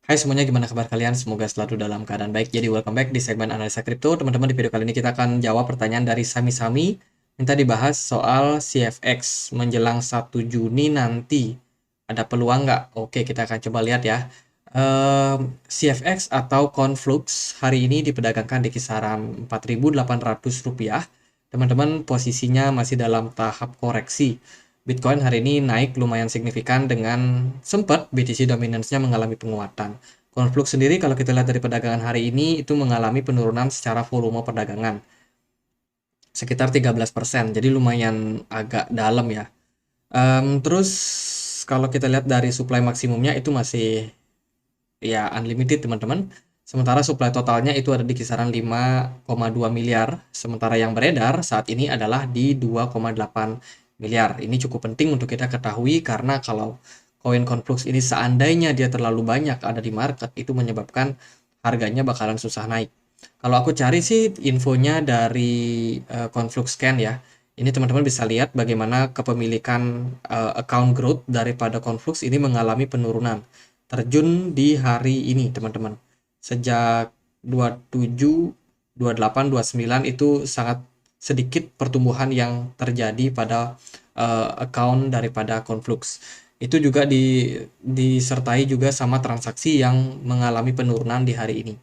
Hai semuanya, gimana kabar kalian? Semoga selalu dalam keadaan baik. Jadi welcome back di segmen analisa kripto. Teman-teman, di video kali ini kita akan jawab pertanyaan dari Sami-Sami. Minta dibahas soal CFX menjelang 1 Juni nanti. Ada peluang nggak? Oke, kita akan coba lihat ya. CFX atau Conflux hari ini diperdagangkan di kisaran 4.800 rupiah. Teman-teman, posisinya masih dalam tahap koreksi. Bitcoin hari ini naik lumayan signifikan dengan sempat BTC dominance-nya mengalami penguatan. Conflux sendiri kalau kita lihat dari perdagangan hari ini itu mengalami penurunan secara volume perdagangan sekitar 13%. Jadi lumayan agak dalam ya. Terus kalau kita lihat dari supply maksimumnya itu masih ya unlimited teman-teman. Sementara supply totalnya itu ada di kisaran 5,2 miliar. Sementara yang beredar saat ini adalah di 2,8 miliar. Ini cukup penting untuk kita ketahui karena kalau koin Conflux ini seandainya dia terlalu banyak ada di market, itu menyebabkan harganya bakalan susah naik. Kalau aku cari sih infonya dari Conflux Scan ya. Ini teman-teman bisa lihat bagaimana kepemilikan account growth daripada Conflux ini mengalami penurunan terjun di hari ini teman-teman. Sejak 27, 28, 29 itu sangat sedikit pertumbuhan yang terjadi pada account daripada Conflux. Itu juga disertai juga sama transaksi yang mengalami penurunan di hari ini.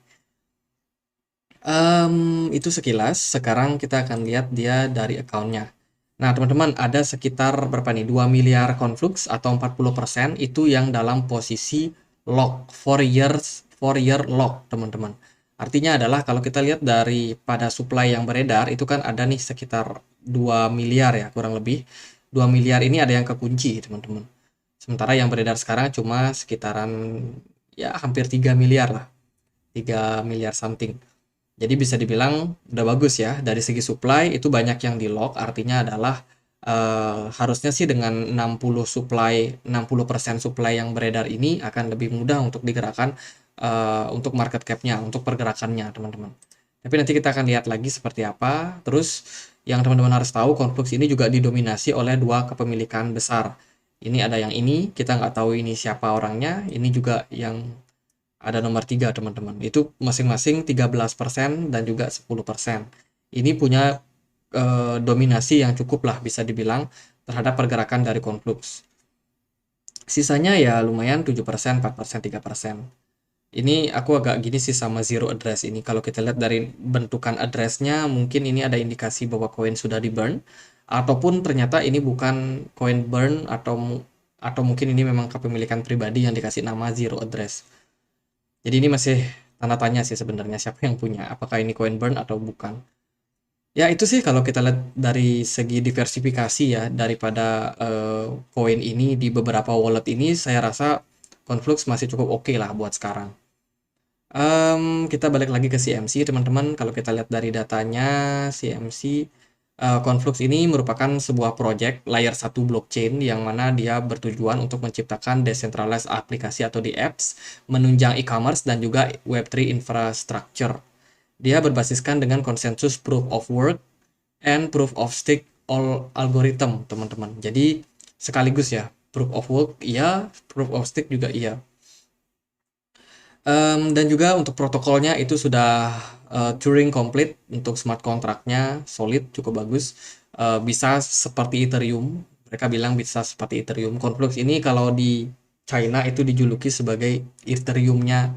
Itu sekilas. Sekarang kita akan lihat dia dari account-nya. Nah, teman-teman, ada sekitar berapa nih? 2 miliar Conflux atau 40% itu yang dalam posisi lock, 4 year lock, teman-teman. Artinya adalah kalau kita lihat dari pada supply yang beredar itu kan ada nih sekitar 2 miliar ya, kurang lebih. 2 miliar ini ada yang kekunci, teman-teman. Sementara yang beredar sekarang cuma sekitaran ya hampir 3 miliar lah. 3 miliar something. Jadi bisa dibilang udah bagus ya. Dari segi supply itu banyak yang di lock, artinya adalah harusnya sih dengan 60% supply yang beredar ini akan lebih mudah untuk digerakkan untuk market cap-nya, untuk pergerakannya, teman-teman. Tapi nanti kita akan lihat lagi seperti apa. Terus yang teman-teman harus tahu, Conflux ini juga didominasi oleh dua kepemilikan besar. Ini ada yang ini, kita nggak tahu ini siapa orangnya. Ini juga yang ada nomor 3 teman-teman. Itu masing-masing 13% dan juga 10%. Ini punya dominasi yang cukup lah bisa dibilang terhadap pergerakan dari Conflux. Sisanya ya lumayan 7%, 4%, 3%. Ini aku agak gini sih sama zero address ini. Kalau kita lihat dari bentukan addressnya, mungkin ini ada indikasi bahwa koin sudah di burn, ataupun ternyata ini bukan koin burn, atau mungkin ini memang kepemilikan pribadi yang dikasih nama zero address. Jadi ini masih tanda tanya sih sebenarnya siapa yang punya, apakah ini koin burn atau bukan. Ya itu sih kalau kita lihat dari segi diversifikasi ya daripada koin ini di beberapa wallet ini, saya rasa Conflux masih cukup oke lah buat sekarang. Kita balik lagi ke CMC teman-teman. Kalau kita lihat dari datanya CMC, Conflux ini merupakan sebuah project layer 1 blockchain yang mana dia bertujuan untuk menciptakan decentralized aplikasi atau di apps, menunjang e-commerce dan juga Web3 infrastructure. Dia berbasiskan dengan konsensus proof of work and proof of stake all algorithm, teman-teman. Jadi sekaligus ya, proof of work iya, proof of stake juga iya. Dan juga untuk protokolnya itu sudah Turing complete, untuk smart contract-nya solid, cukup bagus. Bisa seperti Ethereum, mereka bilang bisa seperti Ethereum. Conflux ini kalau di China itu dijuluki sebagai Ethereum-nya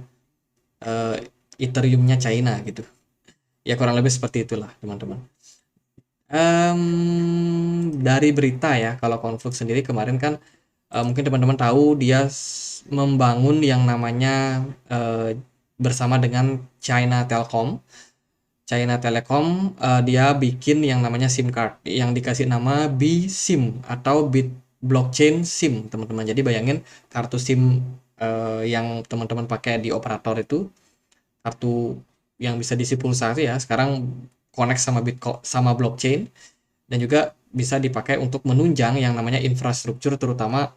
eh, Ethereum-nya China gitu. Ya kurang lebih seperti itulah teman-teman. Dari berita ya, kalau Conflux sendiri kemarin kan mungkin teman-teman tahu dia membangun yang namanya bersama dengan China Telkom. China Telecom dia bikin yang namanya SIM card yang dikasih nama BSIM atau Bit Blockchain SIM, teman-teman. Jadi bayangin kartu SIM yang teman-teman pakai di operator itu, kartu yang bisa diisi pulsa itu ya, sekarang connect sama Bitcoin sama blockchain, dan juga bisa dipakai untuk menunjang yang namanya infrastruktur terutama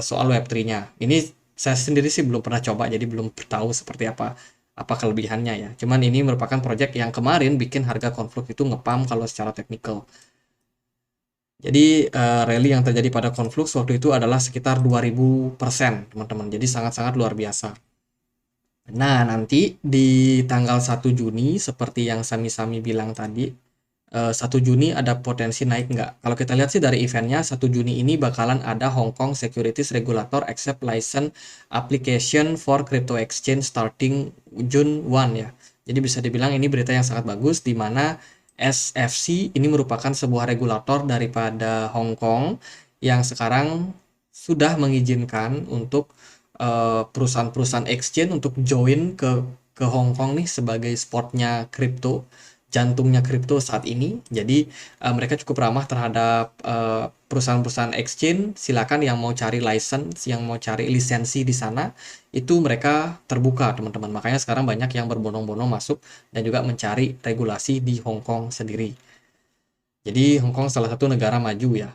soal Web3-nya. Ini saya sendiri sih belum pernah coba jadi belum tahu seperti apa kelebihannya ya. Cuman ini merupakan project yang kemarin bikin harga Conflux itu ngepam kalau secara teknikal. Jadi rally yang terjadi pada Conflux waktu itu adalah sekitar 2000%, teman-teman. Jadi sangat-sangat luar biasa. Nah, nanti di tanggal 1 Juni seperti yang Sami-Sami bilang tadi, 1 Juni ada potensi naik nggak? Kalau kita lihat sih dari eventnya 1 Juni ini bakalan ada Hong Kong Securities Regulator Accept License Application for Crypto Exchange starting June 1 ya. Jadi bisa dibilang ini berita yang sangat bagus di mana SFC ini merupakan sebuah regulator daripada Hong Kong yang sekarang sudah mengizinkan untuk perusahaan-perusahaan exchange untuk join ke Hong Kong nih sebagai spotnya kripto, jantungnya kripto saat ini. Jadi mereka cukup ramah terhadap perusahaan-perusahaan exchange. Silakan yang mau cari license, yang mau cari lisensi di sana, itu mereka terbuka teman-teman. Makanya sekarang banyak yang berbondong-bondong masuk dan juga mencari regulasi di Hong Kong sendiri. Jadi Hong Kong salah satu negara maju ya,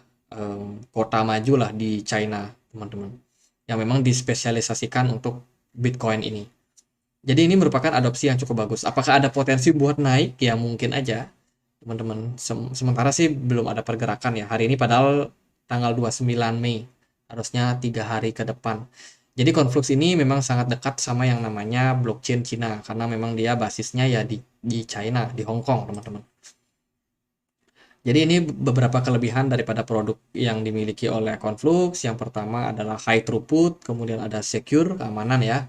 kota maju lah di China teman-teman, yang memang dispesialisasikan untuk Bitcoin ini. Jadi ini merupakan adopsi yang cukup bagus. Apakah ada potensi buat naik? Ya mungkin aja, teman-teman. Sementara sih belum ada pergerakan ya. Hari ini padahal tanggal 29 Mei, harusnya 3 hari ke depan. Jadi Conflux ini memang sangat dekat sama yang namanya blockchain Cina, karena memang dia basisnya ya di China, di Hong Kong, teman-teman. Jadi ini beberapa kelebihan daripada produk yang dimiliki oleh Conflux. Yang pertama adalah high throughput, kemudian ada secure, keamanan ya.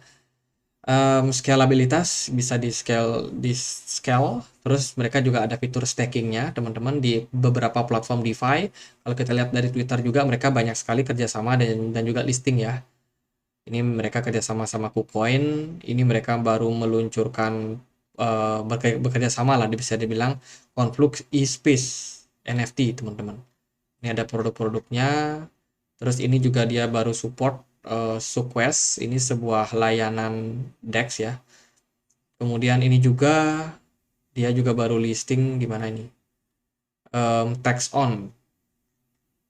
Scalabilitas bisa di scale, terus mereka juga ada fitur stakingnya teman-teman di beberapa platform DeFi. Kalau kita lihat dari Twitter juga mereka banyak sekali kerjasama dan juga listing ya. Ini mereka kerjasama sama KuCoin. Ini mereka baru meluncurkan bekerja sama lah bisa dibilang Conflux eSpace NFT teman-teman. Ini ada produk-produknya. Terus ini juga dia baru support Suquest, ini sebuah layanan DEX ya. Kemudian ini juga dia juga baru listing di mana ini? Tax on.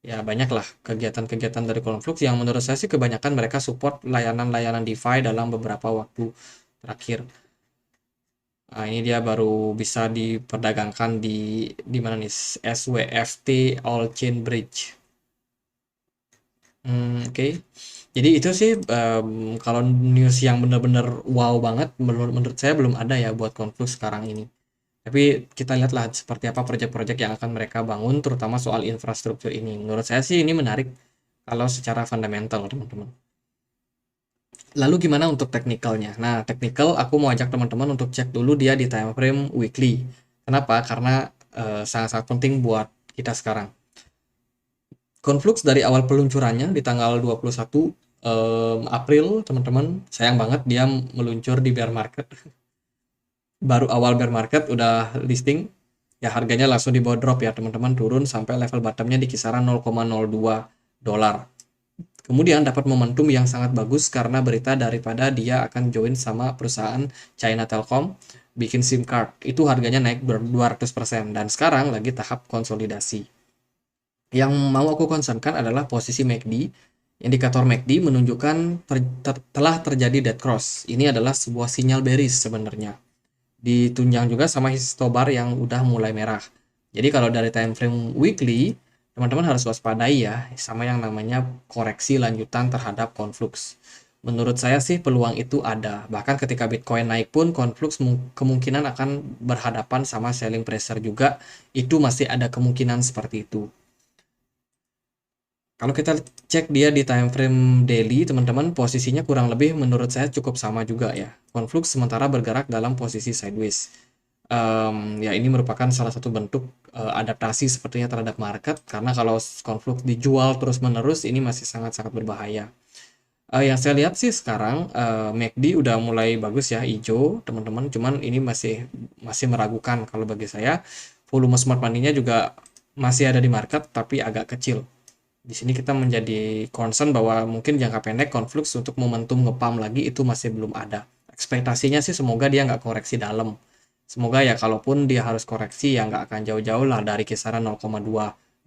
Ya banyak lah kegiatan-kegiatan dari Conflux yang menurut saya sih kebanyakan mereka support layanan-layanan DeFi dalam beberapa waktu terakhir. Nah, ini dia baru bisa diperdagangkan di mana nih? SWFT All Chain Bridge. Oke. Jadi itu sih kalau news yang bener-bener wow banget menurut saya belum ada ya buat Conflux sekarang ini. Tapi kita lihatlah seperti apa proyek-proyek yang akan mereka bangun terutama soal infrastruktur ini. Menurut saya sih ini menarik kalau secara fundamental, teman-teman. Lalu gimana untuk teknikalnya? Nah, teknikal aku mau ajak teman-teman untuk cek dulu dia di time frame weekly. Kenapa? Karena sangat-sangat penting buat kita sekarang. Conflux dari awal peluncurannya di tanggal 21 April, teman-teman, sayang banget dia meluncur di bear market. Baru awal bear market udah listing, ya harganya langsung di bawah drop ya teman-teman, turun sampai level bottomnya di kisaran 0,02 dolar. Kemudian dapat momentum yang sangat bagus karena berita daripada dia akan join sama perusahaan China Telkom bikin SIM card. Itu harganya naik 200% dan sekarang lagi tahap konsolidasi. Yang mau aku concernkan adalah posisi MACD. Indikator MACD menunjukkan telah terjadi dead cross. Ini adalah sebuah sinyal bearish sebenarnya. Ditunjang juga sama histobar yang udah mulai merah. Jadi kalau dari time frame weekly, teman-teman harus waspadai ya sama yang namanya koreksi lanjutan terhadap Conflux. Menurut saya sih peluang itu ada. Bahkan ketika Bitcoin naik pun Conflux kemungkinan akan berhadapan sama selling pressure juga. Itu masih ada kemungkinan seperti itu. Kalau kita cek dia di time frame daily, teman-teman, posisinya kurang lebih menurut saya cukup sama juga ya. Conflux sementara bergerak dalam posisi sideways. Ya ini merupakan salah satu bentuk adaptasi sepertinya terhadap market, karena kalau Conflux dijual terus-menerus ini masih sangat-sangat berbahaya. Yang saya lihat sih sekarang MACD udah mulai bagus ya, hijau, teman-teman. Cuman ini masih masih meragukan kalau bagi saya. Volume smart money-nya juga masih ada di market tapi agak kecil. Di sini kita menjadi concern bahwa mungkin jangka pendek Conflux untuk momentum ngepam lagi itu masih belum ada. Ekspektasinya sih semoga dia nggak koreksi dalam. Semoga ya kalaupun dia harus koreksi ya nggak akan jauh-jauh lah dari kisaran 0,2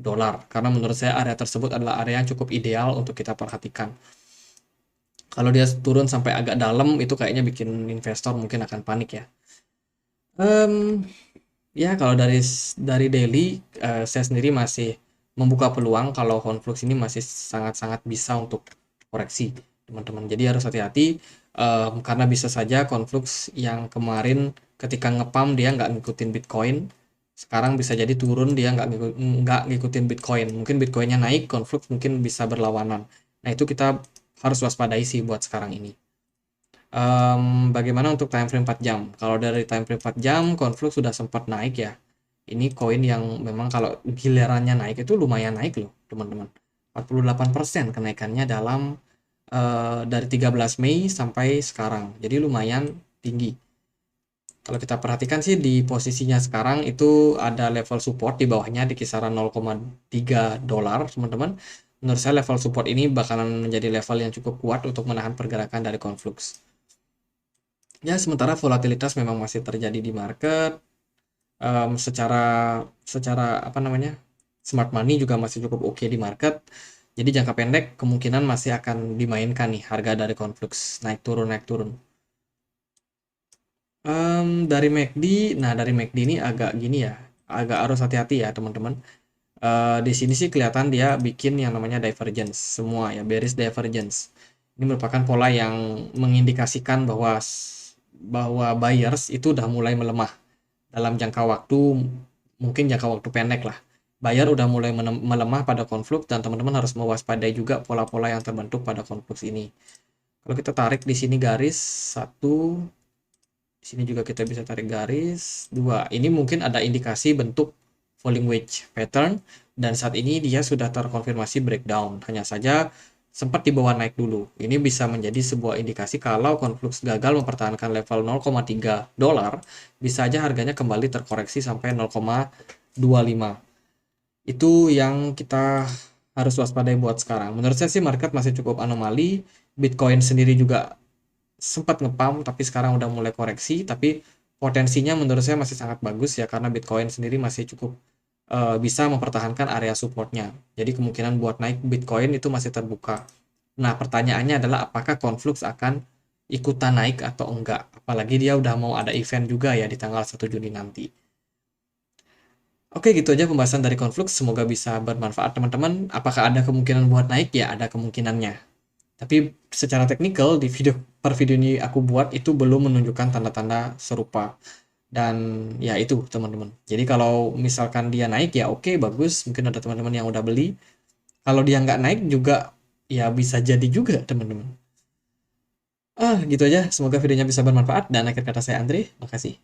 dolar. Karena menurut saya area tersebut adalah area yang cukup ideal untuk kita perhatikan. Kalau dia turun sampai agak dalam itu kayaknya bikin investor mungkin akan panik ya. Em, Ya, kalau dari daily, saya sendiri masih membuka peluang kalau Conflux ini masih sangat-sangat bisa untuk koreksi. teman-teman. Jadi harus hati-hati, karena bisa saja Conflux yang kemarin ketika ngepump dia nggak ngikutin Bitcoin, sekarang bisa jadi turun dia nggak ngikutin Bitcoin. Mungkin Bitcoinnya naik, Conflux mungkin bisa berlawanan. Nah itu kita harus waspadai sih buat sekarang ini. Bagaimana untuk time frame 4 jam? Kalau dari time frame 4 jam, Conflux sudah sempat naik ya. Ini koin yang memang kalau gilirannya naik itu lumayan naik loh, teman-teman. 48% kenaikannya dalam dari 13 Mei sampai sekarang. Jadi lumayan tinggi. Kalau kita perhatikan sih di posisinya sekarang itu ada level support di bawahnya di kisaran 0,3 dolar, teman-teman. Menurut saya level support ini bakalan menjadi level yang cukup kuat untuk menahan pergerakan dari Conflux. Ya, sementara volatilitas memang masih terjadi di market. Secara secara apa namanya, smart money juga masih cukup oke di market. Jadi jangka pendek kemungkinan masih akan dimainkan nih harga dari Conflux naik turun naik turun. Dari MACD, nah dari MACD ini agak gini ya, agak harus hati-hati ya teman-teman. Di sini sih kelihatan dia bikin yang namanya divergence semua ya, bearish divergence. Ini merupakan pola yang mengindikasikan bahwa buyers itu udah mulai melemah dalam jangka waktu, mungkin jangka waktu pendek lah. Buyer udah mulai melemah pada Conflux dan teman-teman harus mewaspadai juga pola-pola yang terbentuk pada Conflux ini. Kalau kita tarik di sini garis satu, di sini juga kita bisa tarik garis 2. Ini mungkin ada indikasi bentuk falling wedge pattern dan saat ini dia sudah terkonfirmasi breakdown. Hanya saja sempat di bawah naik dulu. Ini bisa menjadi sebuah indikasi kalau Conflux gagal mempertahankan level 0,3 dolar, bisa aja harganya kembali terkoreksi sampai 0,25. Itu yang kita harus waspadai buat sekarang. Menurut saya sih market masih cukup anomali. Bitcoin sendiri juga sempat ngepump tapi sekarang udah mulai koreksi, tapi potensinya menurut saya masih sangat bagus ya karena Bitcoin sendiri masih cukup bisa mempertahankan area supportnya. Jadi kemungkinan buat naik Bitcoin itu masih terbuka. Nah pertanyaannya adalah apakah Conflux akan ikutan naik atau enggak, apalagi dia udah mau ada event juga ya di tanggal 1 Juni nanti. Oke, gitu aja pembahasan dari Conflux, semoga bisa bermanfaat teman-teman. Apakah ada kemungkinan buat naik? Ya ada kemungkinannya. Tapi secara teknikal di per video ini aku buat itu belum menunjukkan tanda-tanda serupa. Dan ya itu teman-teman. Jadi kalau misalkan dia naik ya oke bagus. Mungkin ada teman-teman yang udah beli. Kalau dia nggak naik juga ya bisa jadi juga teman-teman. Gitu aja. Semoga videonya bisa bermanfaat. Dan akhir kata saya Andre. Makasih.